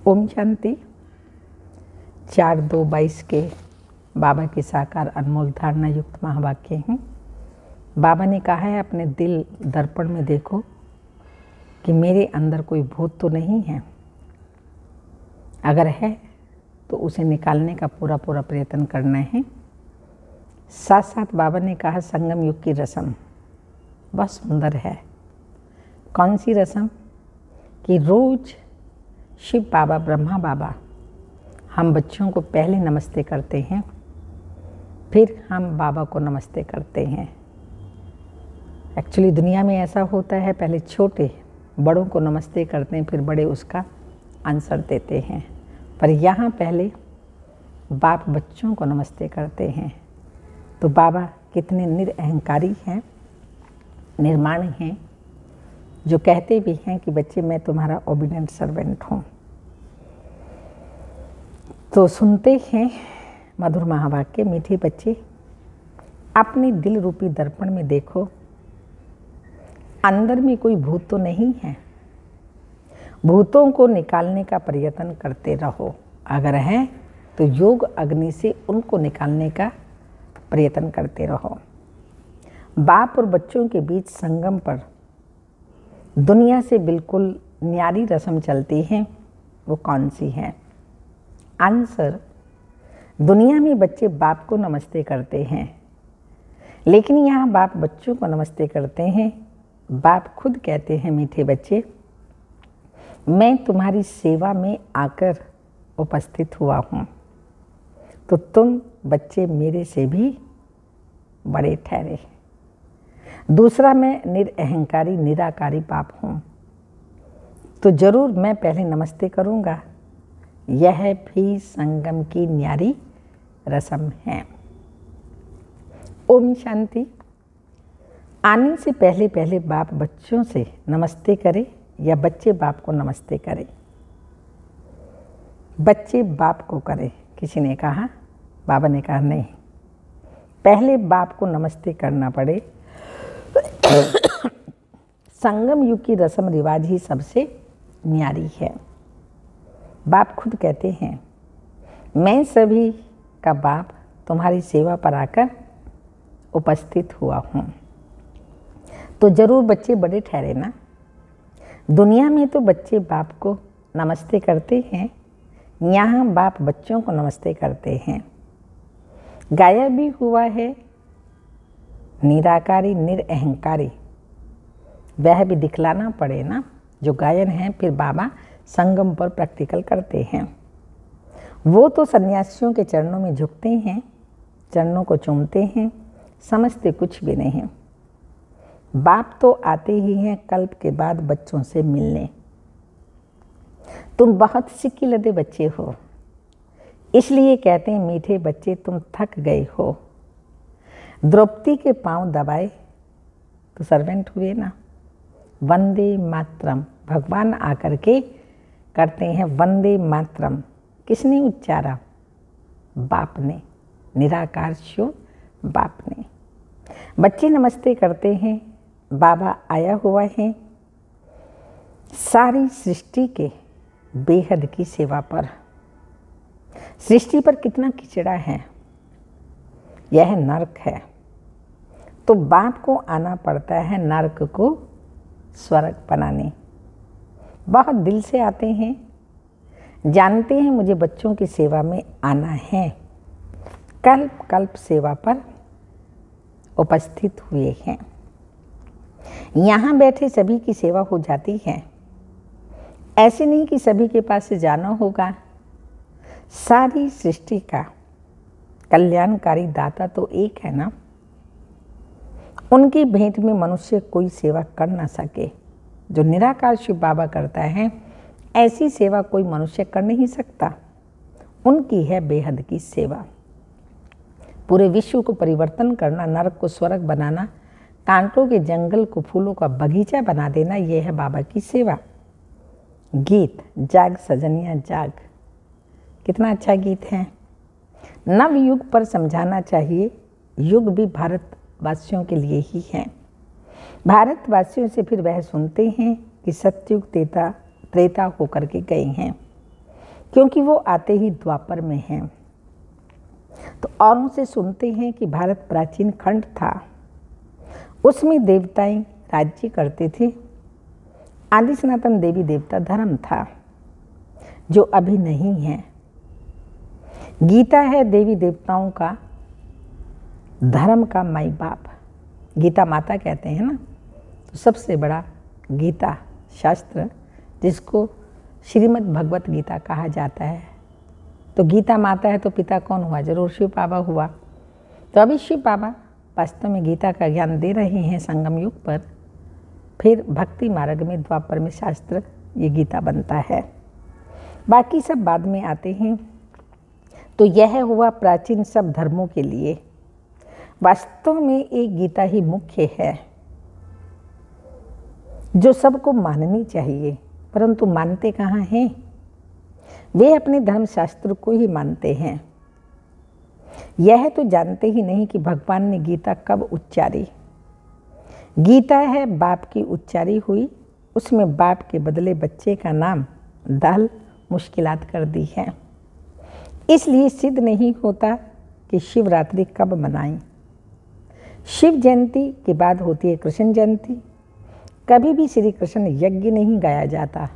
ओम शांति। 4/2/22 के बाबा के साकार अनमोल धारणा युक्त महावाक्य हैं। बाबा ने कहा है अपने दिल दर्पण में देखो कि मेरे अंदर कोई भूत तो नहीं है, अगर है तो उसे निकालने का पूरा प्रयत्न करना है। साथ साथ बाबा ने कहा संगम युग की रस्म बहुत सुंदर है। कौन सी रस्म? कि रोज शिव बाबा ब्रह्मा बाबा हम बच्चों को पहले नमस्ते करते हैं, फिर हम बाबा को नमस्ते करते हैं। एक्चुअली दुनिया में ऐसा होता है, पहले छोटे बड़ों को नमस्ते करते हैं, फिर बड़े उसका आंसर देते हैं। पर यहाँ पहले बाप बच्चों को नमस्ते करते हैं। तो बाबा कितने निरअहंकारी हैं, निर्माण हैं, जो कहते भी हैं कि बच्चे मैं तुम्हारा ओबीडिएंट सर्वेंट हूँ। तो सुनते हैं मधुर महावाक्य। मीठे बच्चे, अपने दिल रूपी दर्पण में देखो, अंदर में कोई भूत तो नहीं है। भूतों को निकालने का प्रयत्न करते रहो, अगर है तो योग अग्नि से उनको निकालने का प्रयत्न करते रहो। बाप और बच्चों के बीच संगम पर दुनिया से बिल्कुल न्यारी रस्म चलती है, वो कौन सी है? आंसर, दुनिया में बच्चे बाप को नमस्ते करते हैं, लेकिन यहाँ बाप बच्चों को नमस्ते करते हैं। बाप खुद कहते हैं मीठे बच्चे, मैं तुम्हारी सेवा में आकर उपस्थित हुआ हूँ, तो तुम बच्चे मेरे से भी बड़े ठहरे। दूसरा, मैं निरअहंकारी निराकारी बाप हूँ, तो जरूर मैं पहले नमस्ते करूँगा। यह भी संगम की न्यारी रस्म है। ओम शांति। आने से पहले बाप बच्चों से नमस्ते करे या बच्चे बाप को नमस्ते करें? बच्चे बाप को करें, किसी ने कहा। बाबा ने कहा नहीं, पहले बाप को नमस्ते करना पड़े। संगम युग की रस्म रिवाज ही सबसे न्यारी है। बाप खुद कहते हैं, मैं सभी का बाप तुम्हारी सेवा पर आकर उपस्थित हुआ हूँ, तो जरूर बच्चे बड़े ठहरे ना। दुनिया में तो बच्चे बाप को नमस्ते करते हैं, यहाँ बाप बच्चों को नमस्ते करते हैं। गाया भी हुआ है निराकारी निरअहंकारी, वह भी दिखलाना पड़े ना। जो गायन है फिर बाबा संगम पर प्रैक्टिकल करते हैं। वो तो सन्यासियों के चरणों में झुकते हैं, चरणों को चूमते हैं, समझते कुछ भी नहीं। बाप तो आते ही हैं कल्प के बाद बच्चों से मिलने। तुम बहुत सिक्की लदे बच्चे हो, इसलिए कहते हैं मीठे बच्चे तुम थक गए हो। द्रौपदी के पांव दबाए तो सर्वेंट हुए ना। वंदे मातरम, भगवान आकर के करते हैं वंदे मातरम। किसने उच्चारा? बाप ने, निराकार शिव बाप ने। बच्चे नमस्ते करते हैं, बाबा आया हुआ है सारी सृष्टि के बेहद की सेवा पर। सृष्टि पर कितना किचड़ा है, यह नरक है, तो बाप को आना पड़ता है नरक को स्वर्ग बनाने। बहुत दिल से आते हैं, जानते हैं मुझे बच्चों की सेवा में आना है। कल्प कल्प सेवा पर उपस्थित हुए हैं। यहाँ बैठे सभी की सेवा हो जाती है। ऐसे नहीं कि सभी के पास से जाना होगा। सारी सृष्टि का कल्याणकारी दाता तो एक है ना। उनकी भेंट में मनुष्य कोई सेवा कर ना सके। जो निराकार शिव बाबा करता है, ऐसी सेवा कोई मनुष्य कर नहीं सकता। उनकी है बेहद की सेवा। पूरे विश्व को परिवर्तन करना, नरक को स्वर्ग बनाना, कांटों के जंगल को फूलों का बगीचा बना देना, यह है बाबा की सेवा। गीत जाग सजनिया जाग, कितना अच्छा गीत है। नव युग पर समझाना चाहिए, युग भी भारतवासियों के लिए ही है। भारतवासियों से फिर वह सुनते हैं कि सत्युग त्रेता होकर के गए हैं। क्योंकि वो आते ही द्वापर में हैं। तो औरों से सुनते हैं कि भारत प्राचीन खंड था, उसमें देवताएं राज्य करते थे। आदि सनातन देवी देवता धर्म था जो अभी नहीं है। गीता है देवी देवताओं का धर्म का माई बाप, गीता माता कहते हैं ना। तो सबसे बड़ा गीता शास्त्र, जिसको श्रीमद् भगवत गीता कहा जाता है, तो गीता माता है तो पिता कौन हुआ? जरूर शिव बाबा हुआ। तो अभी शिव बाबा वास्तव में गीता का ज्ञान दे रहे हैं संगम युग पर, फिर भक्ति मार्ग में द्वापर में शास्त्र ये गीता बनता है। बाकी सब बाद में आते हैं। तो यह हुआ प्राचीन सब धर्मों के लिए। वास्तव में एक गीता ही मुख्य है जो सबको माननी चाहिए, परंतु मानते कहाँ हैं? वे अपने धर्मशास्त्र को ही मानते हैं। यह तो जानते ही नहीं कि भगवान ने गीता कब उच्चारी। गीता है बाप की उच्चारी हुई, उसमें बाप के बदले बच्चे का नाम डाल मुश्किलात कर दी है। इसलिए सिद्ध नहीं होता कि शिवरात्रि कब मनाएं। शिव जयंती के बाद होती है कृष्ण जयंती। कभी भी श्री कृष्ण यज्ञ नहीं गाया जाता,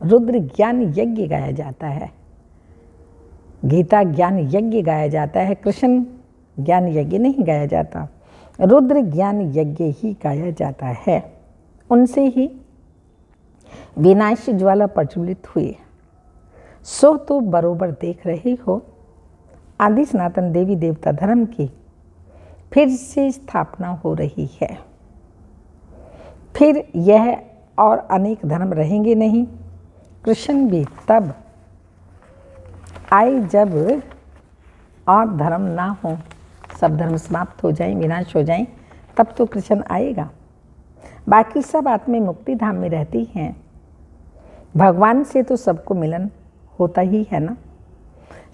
रुद्र ज्ञान यज्ञ गाया जाता है, गीता ज्ञान यज्ञ गाया जाता है, कृष्ण ज्ञान यज्ञ नहीं गाया जाता, रुद्र ज्ञान यज्ञ ही गाया जाता है। उनसे ही विनाश ज्वाला प्रज्वलित हुई। सो तो बरोबर देख रहे हो, आदि सनातन देवी देवता धर्म की फिर से स्थापना हो रही है। फिर यह और अनेक धर्म रहेंगे नहीं। कृष्ण भी तब आए जब और धर्म ना हो, सब धर्म समाप्त हो जाएं, विनाश हो जाएं, तब तो कृष्ण आएगा। बाकी सब आत्में मुक्ति धाम में रहती हैं। भगवान से तो सबको मिलन होता ही है ना।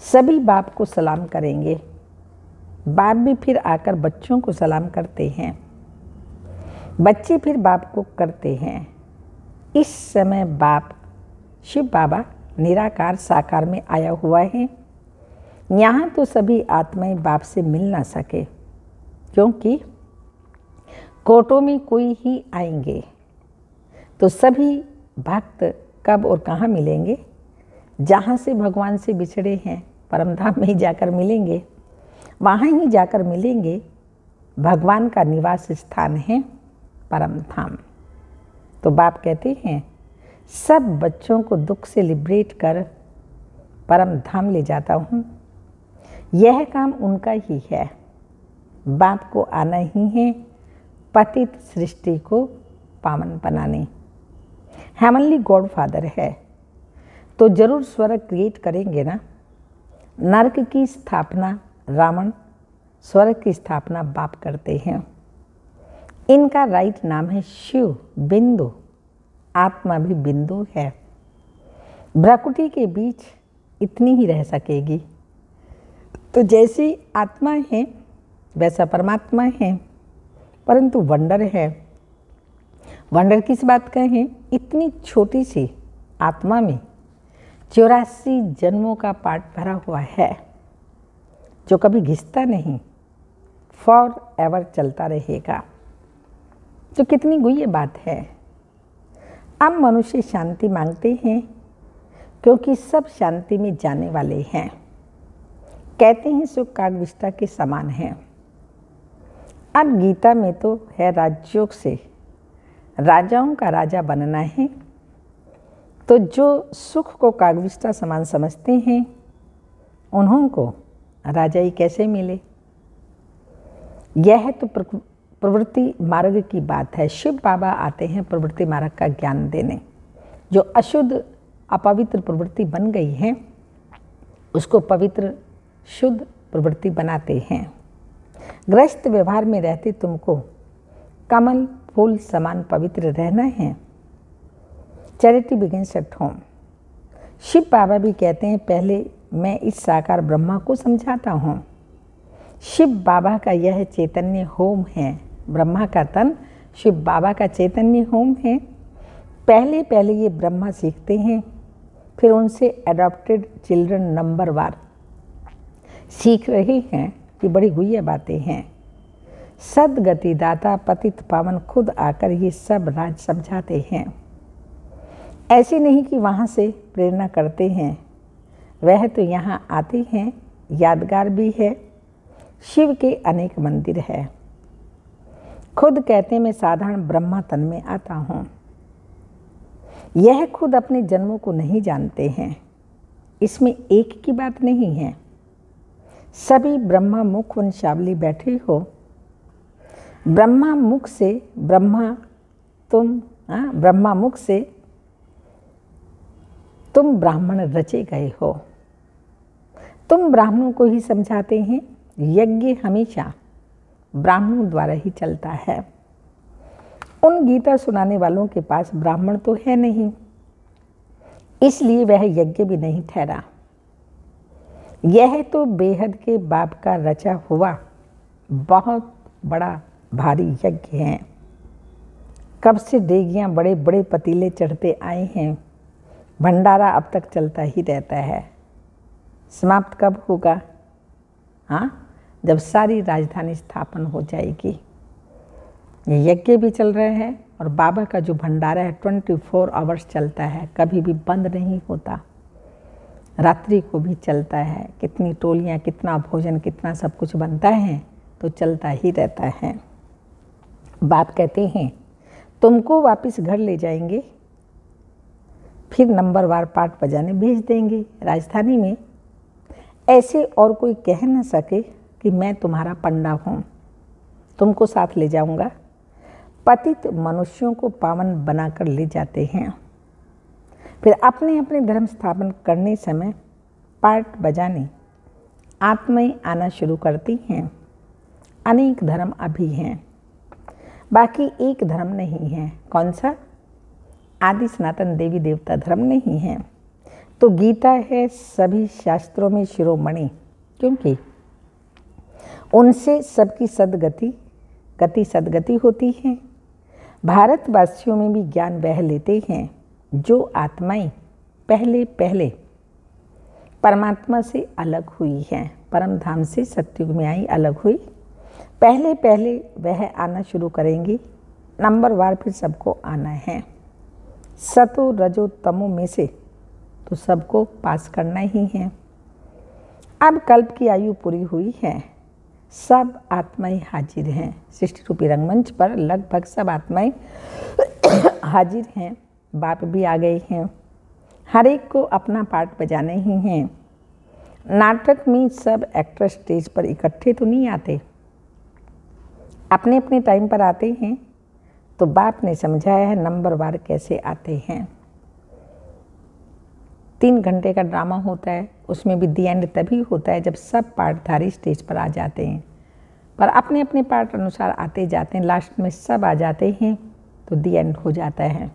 सभी बाप को सलाम करेंगे, बाप भी फिर आकर बच्चों को सलाम करते हैं, बच्चे फिर बाप को करते हैं। इस समय बाप शिव बाबा निराकार साकार में आया हुआ है। यहाँ तो सभी आत्माएं बाप से मिल ना सके, क्योंकि कोटों में कोई ही आएंगे। तो सभी भक्त कब और कहाँ मिलेंगे? जहाँ से भगवान से बिछड़े हैं परम धाम में ही जाकर मिलेंगे, वहाँ ही जाकर मिलेंगे। भगवान का निवास स्थान है परम धाम। तो बाप कहते हैं सब बच्चों को दुख से लिबरेट कर परम धाम ले जाता हूँ। यह काम उनका ही है। बाप को आना ही है पतित सृष्टि को पावन बनाने। हेवनली गॉड फादर है तो जरूर स्वर्ग क्रिएट करेंगे ना। नरक की स्थापना रावण, स्वर्ग की स्थापना बाप करते हैं। इनका राइट नाम है शिव बिंदु। आत्मा भी बिंदु है। भ्राकुटी के बीच इतनी ही रह सकेगी। तो जैसी आत्मा है वैसा परमात्मा है, परंतु वंडर है। वंडर किस बात का है? इतनी छोटी सी आत्मा में 84 जन्मों का पार्ट भरा हुआ है, जो कभी घिसता नहीं, फॉर एवर चलता रहेगा। तो कितनी गुह्य बात है। अब मनुष्य शांति मांगते हैं क्योंकि सब शांति में जाने वाले हैं। कहते हैं सुख कागविष्टा के समान है। अब गीता में तो है राजयोग से राजाओं का राजा बनना है। तो जो सुख को कागविष्टा समान समझते हैं उन्हों को राजाई कैसे मिले? यह तो प्रवृत्ति मार्ग की बात है। शिव बाबा आते हैं प्रवृत्ति मार्ग का ज्ञान देने। जो अशुद्ध अपवित्र प्रवृत्ति बन गई है उसको पवित्र शुद्ध प्रवृत्ति बनाते हैं। गृहस्थ व्यवहार में रहते तुमको कमल फूल समान पवित्र रहना है। Charity begins at home. Shiv Baba भी कहते हैं पहले मैं इस साकार ब्रह्मा को समझाता हूँ। शिव बाबा का यह चैतन्य होम है। ब्रह्मा का तन शिव बाबा का चैतन्य होम है। पहले पहले ये ब्रह्मा सीखते हैं, फिर उनसे एडॉप्टेड चिल्ड्रन नंबरवार सीख रहे हैं कि बड़ी गुह्य बातें हैं। सदगति दाता पतित पावन खुद आकर ये सब राज समझाते हैं। ऐसे नहीं कि वहाँ से प्रेरणा करते हैं, वह तो यहाँ आते हैं। यादगार भी है, शिव के अनेक मंदिर है। खुद कहते मैं साधारण ब्रह्मा तन में आता हूँ। यह खुद अपने जन्मों को नहीं जानते हैं। इसमें एक की बात नहीं है। सभी ब्रह्मा मुख वंशावली बैठे हो। ब्रह्मा मुख से तुम ब्राह्मण रचे गए हो। तुम ब्राह्मणों को ही समझाते हैं। यज्ञ हमेशा ब्राह्मणों द्वारा ही चलता है। उन गीता सुनाने वालों के पास ब्राह्मण तो है नहीं, इसलिए वह यज्ञ भी नहीं ठहरा। यह तो बेहद के बाप का रचा हुआ बहुत बड़ा भारी यज्ञ है। कब से देगियां बड़े बड़े पतीले चढ़ते आए हैं। भंडारा अब तक चलता ही रहता है। समाप्त कब होगा? हाँ, जब सारी राजधानी स्थापन हो जाएगी। ये यज्ञ भी चल रहे हैं और बाबा का जो भंडारा है 24 आवर्स चलता है, कभी भी बंद नहीं होता। रात्रि को भी चलता है। कितनी टोलियाँ, कितना भोजन, कितना सब कुछ बनता है तो चलता ही रहता है। बाप कहते हैं तुमको वापस घर ले जाएंगे, फिर नंबरवार पाठ बजाने भेज देंगे राजधानी में। ऐसे और कोई कह न सके कि मैं तुम्हारा पंडा हूँ, तुमको साथ ले जाऊँगा। पतित मनुष्यों को पावन बनाकर ले जाते हैं। फिर अपने अपने धर्म स्थापन करने समय पाठ बजाने आत्माएं आना शुरू करती हैं। अनेक धर्म अभी हैं, बाकी एक धर्म नहीं है। कौन सा? आदि सनातन देवी देवता धर्म नहीं है तो गीता है सभी शास्त्रों में शिरोमणि, क्योंकि उनसे सबकी सदगति होती है। भारतवासियों में भी ज्ञान बह लेते हैं। जो आत्माएं पहले परमात्मा से अलग हुई हैं, परम धाम से सतयुग में आई अलग हुई, पहले वह आना शुरू करेंगी। नंबरवार फिर सबको आना है। सतो रजो तमो में से तो सबको पास करना ही है। अब कल्प की आयु पूरी हुई है। सब आत्माएं हाजिर हैं। सृष्टि रूपी रंगमंच पर लगभग सब आत्माएं हाजिर हैं। बाप भी आ गए हैं। हर एक को अपना पार्ट बजाने ही हैं। नाटक में सब एक्टर स्टेज पर इकट्ठे तो नहीं आते, अपने अपने टाइम पर आते हैं। तो बाप ने समझाया है नंबरवार कैसे आते हैं। 3 घंटे का ड्रामा होता है, उसमें भी दी एंड तभी होता है जब सब पार्टधारी स्टेज पर आ जाते हैं, पर अपने अपने पार्ट अनुसार आते जाते हैं। लास्ट में सब आ जाते हैं तो दी एंड हो जाता है।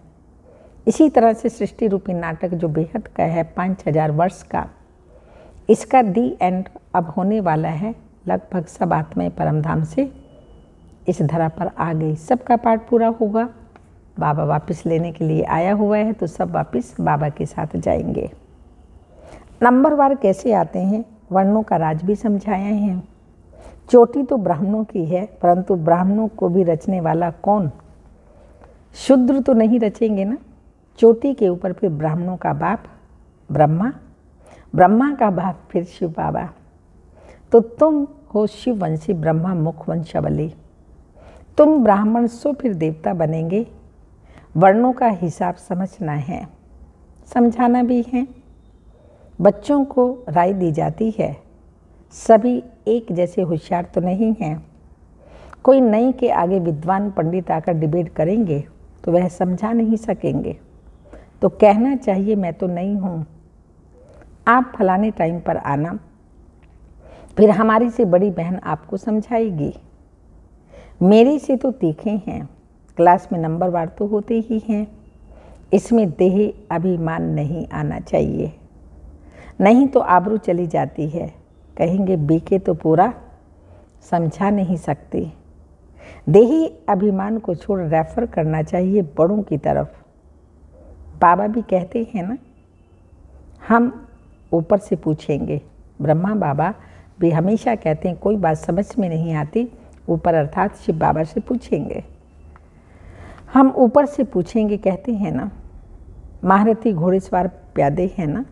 इसी तरह से सृष्टि रूपी नाटक जो बेहद का है 5000 वर्ष का, इसका दी एंड अब होने वाला है। लगभग सब आत्माएं परमधाम से इस धरा पर आ गई। सबका पाठ पूरा होगा। बाबा वापस लेने के लिए आया हुआ है तो सब वापस बाबा के साथ जाएंगे। नंबरवार कैसे आते हैं, वर्णों का राज भी समझाया है। चोटी तो ब्राह्मणों की है, परंतु ब्राह्मणों को भी रचने वाला कौन? शूद्र तो नहीं रचेंगे ना। चोटी के ऊपर फिर ब्राह्मणों का बाप ब्रह्मा, ब्रह्मा का बाप फिर शिव बाबा। तो तुम हो शिववंशी ब्रह्मा मुख वंशावली। तुम ब्राह्मण सो फिर देवता बनेंगे। वर्णों का हिसाब समझना है, समझाना भी है। बच्चों को राय दी जाती है। सभी एक जैसे होशियार तो नहीं हैं। कोई नई के आगे विद्वान पंडित आकर डिबेट करेंगे तो वह समझा नहीं सकेंगे। तो कहना चाहिए मैं तो नहीं हूँ, आप फलाने टाइम पर आना, फिर हमारी से बड़ी बहन आपको समझाएगी। मेरे से तो तीखे हैं। क्लास में नंबरवार तो होते ही हैं। इसमें देह अभिमान नहीं आना चाहिए, नहीं तो आबरू चली जाती है। कहेंगे बीके तो पूरा समझा नहीं सकती। देही अभिमान को छोड़ रेफर करना चाहिए बड़ों की तरफ। बाबा भी कहते हैं ना, हम ऊपर से पूछेंगे। ब्रह्मा बाबा भी हमेशा कहते हैं कोई बात समझ में नहीं आती, ऊपर अर्थात शिव बाबा से पूछेंगे। हम ऊपर से पूछेंगे, कहते हैं ना महारथी घोड़ेसवार प्यादे हैं ना,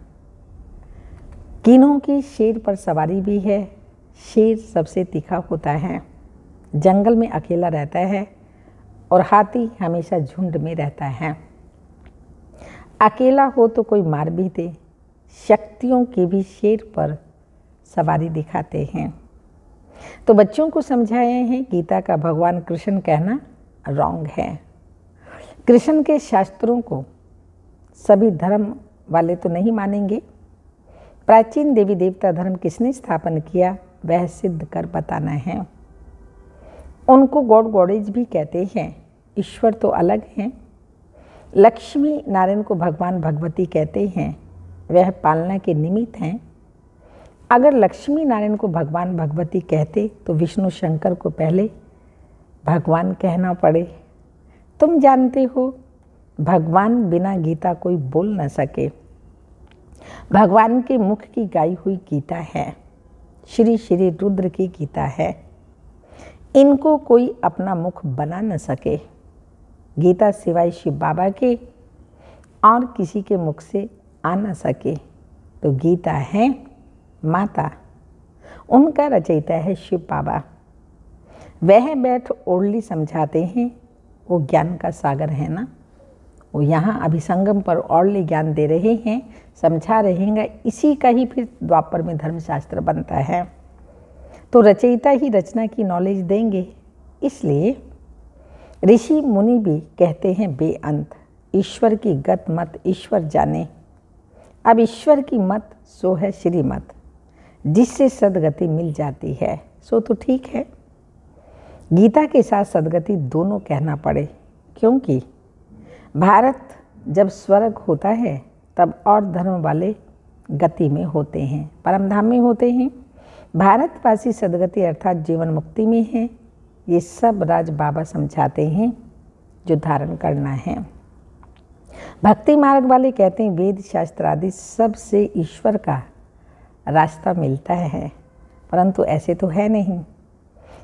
तीनों की शेर पर सवारी भी है। शेर सबसे तीखा होता है, जंगल में अकेला रहता है और हाथी हमेशा झुंड में रहता है। अकेला हो तो कोई मार भी दे, शक्तियों की भी शेर पर सवारी दिखाते हैं। तो बच्चों को समझाए हैं गीता का भगवान कृष्ण कहना रॉन्ग है। कृष्ण के शास्त्रों को सभी धर्म वाले तो नहीं मानेंगे। प्राचीन देवी देवता धर्म किसने स्थापन किया वह सिद्ध कर बताना है। उनको गॉड गॉडेज भी कहते हैं, ईश्वर तो अलग हैं। लक्ष्मी नारायण को भगवान भगवती कहते हैं, वह पालना के निमित्त हैं। अगर लक्ष्मी नारायण को भगवान भगवती कहते तो विष्णु शंकर को पहले भगवान कहना पड़े। तुम जानते हो भगवान बिना गीता कोई बोल न सके। भगवान के मुख की गाई हुई गीता है, श्री श्री रुद्र की गीता है। इनको कोई अपना मुख बना न सके। गीता सिवाय शिव बाबा के और किसी के मुख से आ न सके। तो गीता है माता, उनका रचयिता है शिव बाबा। वह बैठ ओरली समझाते हैं, वो ज्ञान का सागर है ना। वो यहाँ अभी संगम पर ओरली ज्ञान दे रहे हैं, समझा रहेंगे। इसी का ही फिर द्वापर में धर्मशास्त्र बनता है। तो रचयिता ही रचना की नॉलेज देंगे। इसलिए ऋषि मुनि भी कहते हैं बेअंत, ईश्वर की गत मत ईश्वर जाने। अब ईश्वर की मत सो है श्रीमत, जिससे सदगति मिल जाती है सो तो ठीक है। गीता के साथ सदगति दोनों कहना पड़े, क्योंकि भारत जब स्वर्ग होता है तब और धर्म वाले गति में होते हैं, परमधाम में होते हैं। भारतवासी सदगति अर्थात जीवन मुक्ति में है। ये सब राज बाबा समझाते हैं जो धारण करना है। भक्ति मार्ग वाले कहते हैं वेद शास्त्र आदि सब से ईश्वर का रास्ता मिलता है, परंतु ऐसे तो है नहीं।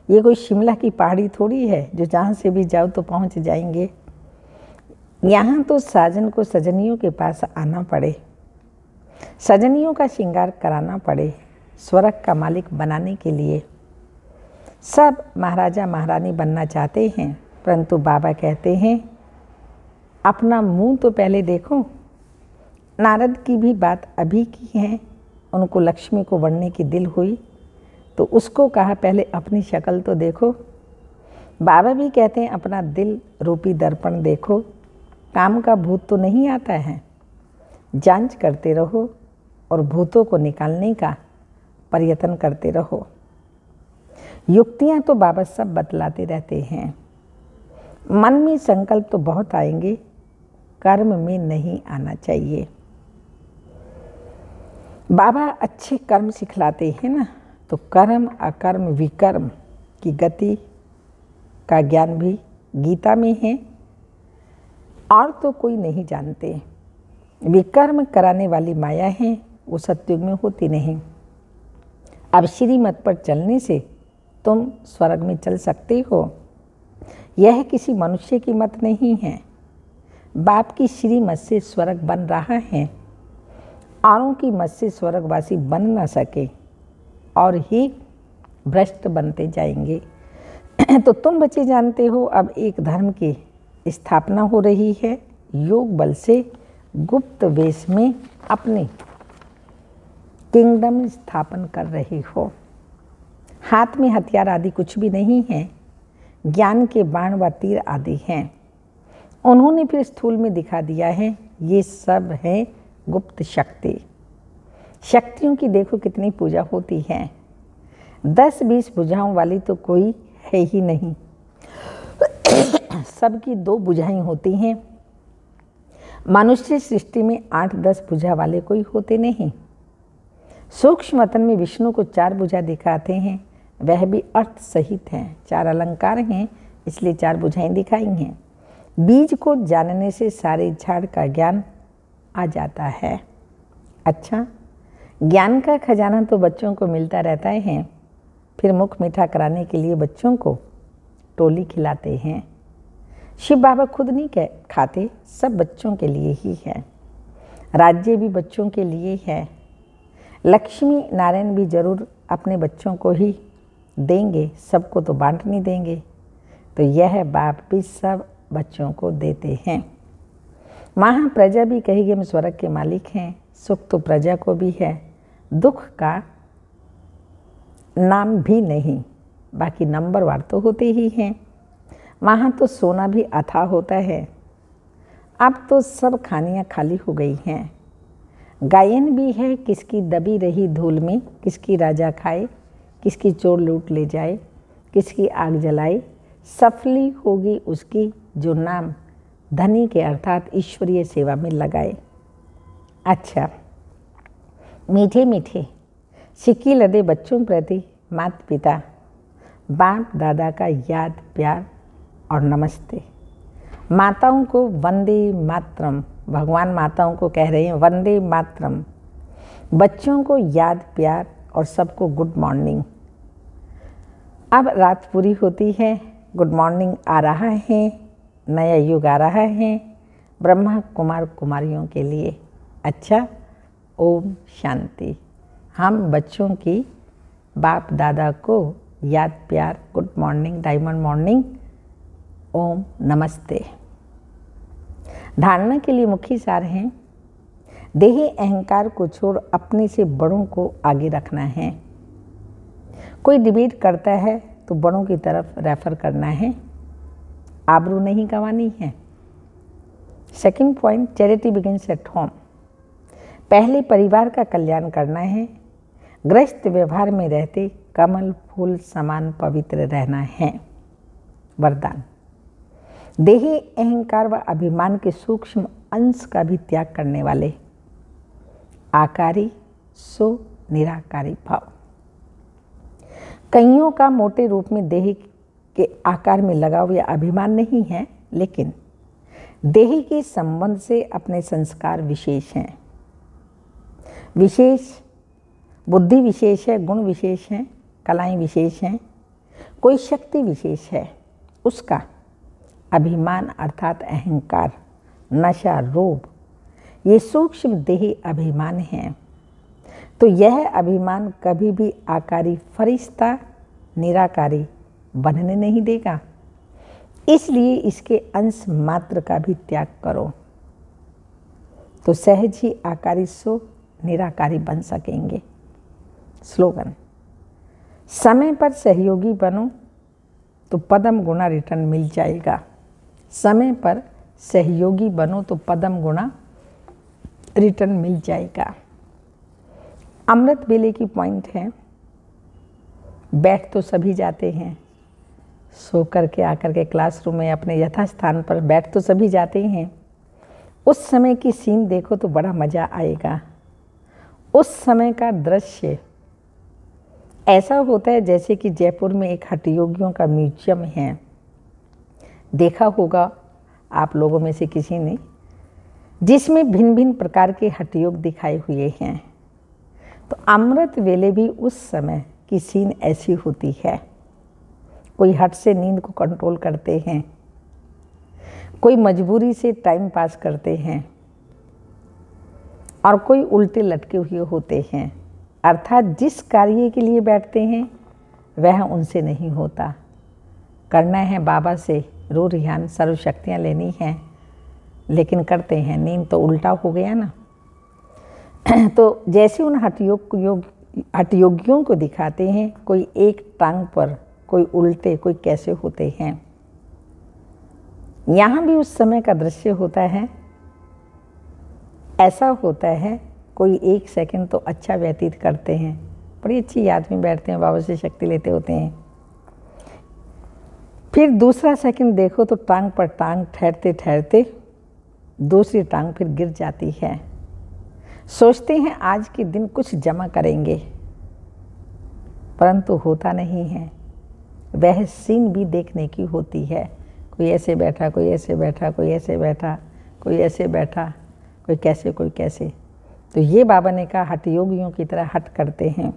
ये कोई शिमला की पहाड़ी थोड़ी है जो जहाँ से भी जाओ तो पहुँच जाएंगे। यहाँ तो साजन को सजनियों के पास आना पड़े, सजनियों का श्रृंगार कराना पड़े, स्वर्ग का मालिक बनाने के लिए। सब महाराजा महारानी बनना चाहते हैं, परंतु बाबा कहते हैं अपना मुंह तो पहले देखो। नारद की भी बात अभी की है, उनको लक्ष्मी को वरने की दिल हुई तो उसको कहा पहले अपनी शक्ल तो देखो। बाबा भी कहते हैं अपना दिल रूपी दर्पण देखो। काम का भूत तो नहीं आता है, जांच करते रहो और भूतों को निकालने का प्रयत्न करते रहो। युक्तियां तो बाबा सब बतलाते रहते हैं। मन में संकल्प तो बहुत आएंगे, कर्म में नहीं आना चाहिए। बाबा अच्छे कर्म सिखलाते हैं ना, तो कर्म अकर्म विकर्म की गति का ज्ञान भी गीता में है और तो कोई नहीं जानते। विकर्म कराने वाली माया है, वो सतयुग में होती नहीं। अब श्रीमत पर चलने से तुम स्वर्ग में चल सकते हो। यह किसी मनुष्य की मत नहीं है। बाप की श्रीमत से स्वर्ग बन रहा है, औरों की मत से स्वर्गवासी बन न सके और ही भ्रष्ट बनते जाएंगे। तो तुम बच्चे जानते हो अब एक धर्म की स्थापना हो रही है। योग बल से गुप्त वेश में अपने किंगडम स्थापन कर रही हो। हाथ में हथियार आदि कुछ भी नहीं है, ज्ञान के बाण व तीर आदि हैं। उन्होंने फिर स्थूल में दिखा दिया है, ये सब है गुप्त शक्ति। शक्तियों की देखो कितनी पूजा होती है। 10-20 भुजाओं वाली तो कोई है ही नहीं, सबकी 2 भुजाएं होती हैं। मनुष्य सृष्टि में 8-10 भुजा वाले कोई होते नहीं। सूक्ष्म मतन में विष्णु को 4 भुजा दिखाते हैं, वह भी अर्थ सहित हैं। 4 अलंकार हैं, इसलिए 4 भुजाएं दिखाई हैं। बीज को जानने से सारे झाड़ का ज्ञान आ जाता है। अच्छा, ज्ञान का खजाना तो बच्चों को मिलता रहता है, फिर मुख मीठा कराने के लिए बच्चों को टोली खिलाते हैं। शिव बाबा खुद नहीं खाते, सब बच्चों के लिए ही है। राज्य भी बच्चों के लिए है। लक्ष्मी नारायण भी जरूर अपने बच्चों को ही देंगे, सबको तो बांट नहीं देंगे। तो यह बाप भी सब बच्चों को देते हैं। वहाँ प्रजा भी कहेगी हम स्वर्ग के मालिक हैं। सुख तो प्रजा को भी है, दुख का नाम भी नहीं, बाकी नंबरवार तो होते ही हैं। वहाँ तो सोना भी अथाह होता है। अब तो सब खानियाँ खाली हो गई हैं। गायन भी है, किसकी दबी रही धूल में, किसकी राजा खाए, किसकी चोर लूट ले जाए, किसकी आग जलाए। सफली होगी उसकी जो नाम धनी के अर्थात ईश्वरीय सेवा में लगाए। अच्छा, मीठे मीठे सिक्की लदे बच्चों प्रति माता पिता बाप दादा का याद प्यार और नमस्ते। माताओं को वंदे मातरम, भगवान माताओं को कह रहे हैं वंदे मातरम। बच्चों को याद प्यार और सबको गुड मॉर्निंग। अब रात पूरी होती है, गुड मॉर्निंग आ रहा है, नया युग आ रहा है ब्रह्मा कुमार कुमारियों के लिए। अच्छा, ओम शांति। हम बच्चों की बाप दादा को याद प्यार, गुड मॉर्निंग, डायमंड मॉर्निंग, ओम नमस्ते। धारणा के लिए मुख्य सार हैं, देही अहंकार को छोड़ अपने से बड़ों को आगे रखना है। कोई डिबेट करता है तो बड़ों की तरफ रेफर करना है, आबरू नहीं गंवानी है। Second point, charity begins at home. पहले परिवार का कल्याण करना है। गृहस्थ व्यवहार में रहते कमल फूल समान पवित्र रहना है। वरदान, देही अहंकार व अभिमान के सूक्ष्म अंश का भी त्याग करने वाले। आकारी सो निराकारी भाव। कईयों का मोटे रूप में देही के आकार में लगाव या अभिमान नहीं है, लेकिन देही के संबंध से अपने संस्कार विशेष हैं। विशेष बुद्धि विशेष है, गुण विशेष हैं, कलाएं विशेष हैं, कोई शक्ति विशेष है। उसका अभिमान अर्थात अहंकार, नशा, रोग, ये सूक्ष्म देही अभिमान हैं। तो यह अभिमान कभी भी आकारी फरिश्ता निराकारी बनने नहीं देगा। इसलिए इसके अंश मात्र का भी त्याग करो, तो सहज ही आकारी सो निराकारी बन सकेंगे। स्लोगन, समय पर सहयोगी बनो तो पदम गुना रिटर्न मिल जाएगा। समय पर सहयोगी बनो तो पदम गुना रिटर्न मिल जाएगा। अमृत वेले की पॉइंट है, बैठ तो सभी जाते हैं, सो करके आकर के क्लासरूम में अपने यथास्थान पर बैठ तो सभी जाते हैं। उस समय की सीन देखो तो बड़ा मज़ा आएगा। उस समय का दृश्य ऐसा होता है जैसे कि जयपुर में एक हठयोगियों का म्यूजियम है। देखा होगा आप लोगों में से किसी ने, जिसमें भिन्न भिन्न प्रकार के हठयोग दिखाए हुए हैं। तो अमृत वेले भी उस समय की सीन ऐसी होती है। कोई हट से नींद को कंट्रोल करते हैं, कोई मजबूरी से टाइम पास करते हैं, और कोई उल्टे लटके हुए होते हैं। अर्थात जिस कार्य के लिए बैठते हैं वह उनसे नहीं होता। करना है बाबा से रो रिहान, सर्वशक्तियाँ लेनी हैं, लेकिन करते हैं, नींद तो उल्टा हो गया ना। तो जैसे उन हठयोगियों को दिखाते हैं, कोई एक टांग पर, कोई उल्टे, कोई कैसे होते हैं। यहाँ भी उस समय का दृश्य होता है। ऐसा होता है, कोई एक सेकंड तो अच्छा व्यतीत करते हैं, बड़ी अच्छी याद में बैठते हैं, बाबा से शक्ति लेते होते हैं। फिर दूसरा सेकंड देखो तो टांग पर टांग ठहरते ठहरते दूसरी टांग फिर गिर जाती है। सोचते हैं आज के दिन कुछ जमा करेंगे, परंतु होता नहीं है। वह सीन भी देखने की होती है। कोई ऐसे बैठा, कोई ऐसे बैठा, कोई ऐसे बैठा, कोई ऐसे बैठा, कोई कैसे, कोई कैसे। तो ये बाबा ने कहा हठ योगियों की तरह हठ करते हैं।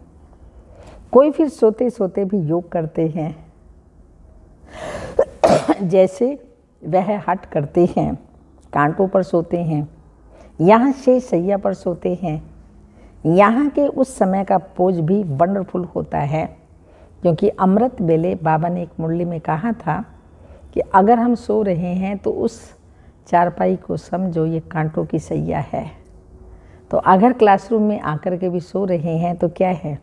कोई फिर सोते सोते भी योग करते हैं, जैसे वह हठ करते हैं, कांटों पर सोते हैं, यहाँ शेष सैया पर सोते हैं। यहाँ के उस समय का पोज भी वंडरफुल होता है, क्योंकि अमृत वेले बाबा ने एक मुरली में कहा था कि अगर हम सो रहे हैं तो उस चारपाई को समझो ये कांटों की सैया है। तो अगर क्लासरूम में आकर के भी सो रहे हैं तो क्या है,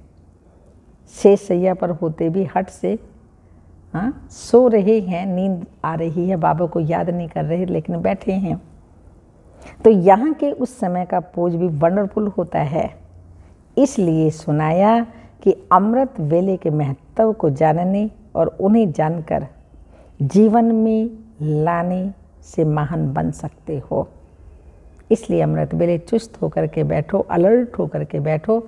शेष सैया पर होते भी हट से सो रहे हैं, नींद आ रही है, बाबा को याद नहीं कर रहे लेकिन बैठे हैं। तो यहाँ के उस समय का पोज भी वंडरफुल होता है। इसलिए सुनाया कि अमृत वेले के महत्व को जानने और उन्हें जानकर जीवन में लाने से महान बन सकते हो। इसलिए अमृत वेले चुस्त होकर के बैठो, अलर्ट होकर के बैठो।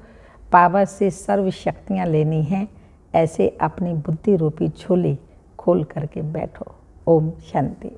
बाबा से सर्व शक्तियाँ लेनी हैं, ऐसे अपनी बुद्धि रूपी झोली खोल करके बैठो। ओम शांति।